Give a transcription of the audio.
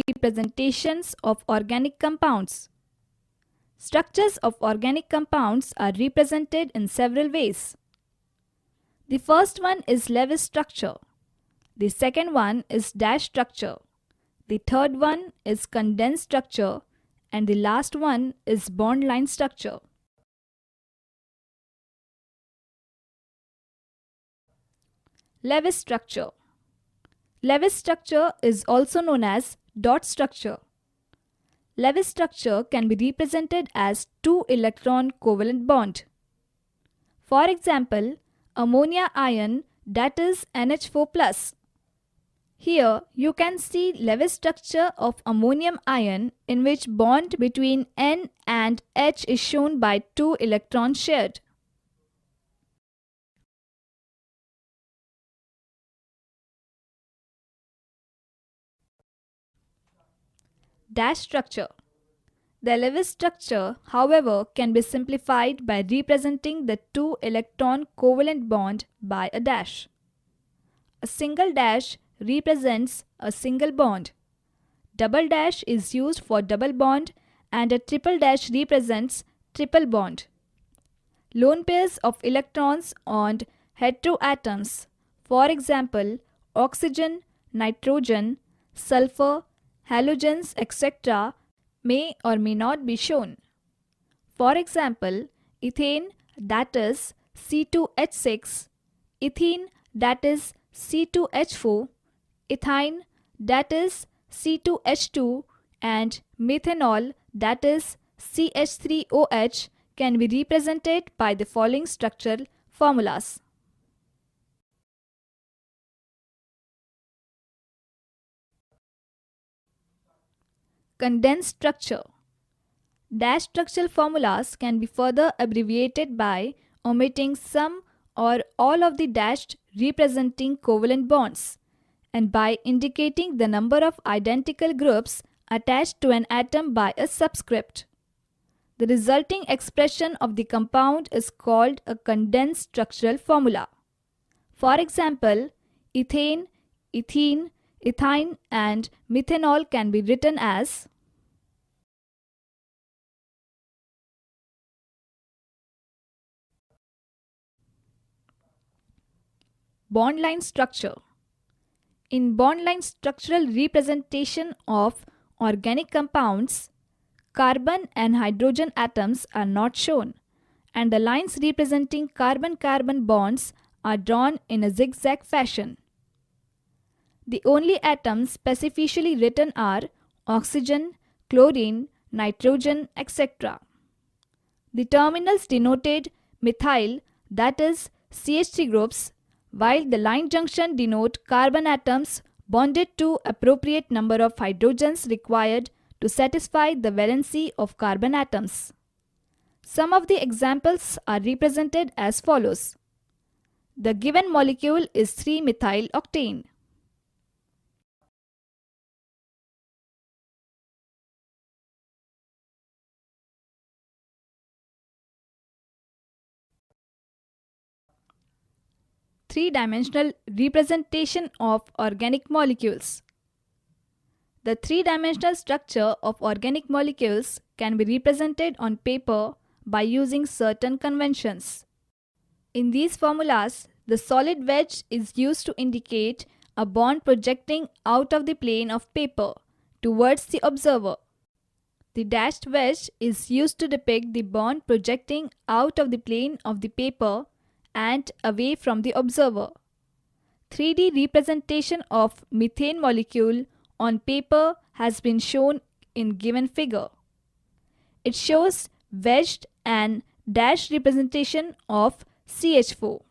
representations of organic compounds. Structures of organic compounds are represented in several ways. The first one is Lewis structure. The second one is dash structure. The third one is condensed structure, and the last one is bond line structure. Lewis structure. Lewis structure is also known as dot structure. Lewis structure can be represented as two electron covalent bond. For example, ammonia ion, that is NH4+. Here you can see Lewis structure of ammonium ion, in which bond between N and H is shown by two electrons shared. Dash structure. The Lewis structure, however, can be simplified by representing the two electron covalent bond by a dash. A single dash represents a single bond. Double dash is used for double bond, and a triple dash represents triple bond. Lone pairs of electrons on heteroatoms, for example, oxygen, nitrogen, sulfur, halogens, etc., may or may not be shown. For example, ethane, that is C2H6, ethene, that is C2H4, ethyne, that is C2H2, and methanol, that is CH3OH, can be represented by the following structural formulas. Condensed structure. Dash structural formulas can be further abbreviated by omitting some or all of the dashed representing covalent bonds, and by indicating the number of identical groups attached to an atom by a subscript. The resulting expression of the compound is called a condensed structural formula. For example, ethane, ethene, ethyne, and methanol can be written as bond line structure. In bond line structural representation of organic compounds, carbon and hydrogen atoms are not shown, and the lines representing carbon-carbon bonds are drawn in a zigzag fashion. The only atoms specifically written are oxygen, chlorine, nitrogen, etc. The terminals denoted methyl, that is CH3 groups, while the line junction denote carbon atoms bonded to appropriate number of hydrogens required to satisfy the valency of carbon atoms. Some of the examples are represented as follows. The given molecule is 3-methyl octane. Three-dimensional representation of organic molecules. The three-dimensional structure of organic molecules can be represented on paper by using certain conventions. In these formulas, the solid wedge is used to indicate a bond projecting out of the plane of paper towards the observer. The dashed wedge is used to depict the bond projecting out of the plane of the paper and away from the observer. 3D representation of methane molecule on paper has been shown in given figure. It shows wedged and dashed representation of CH4.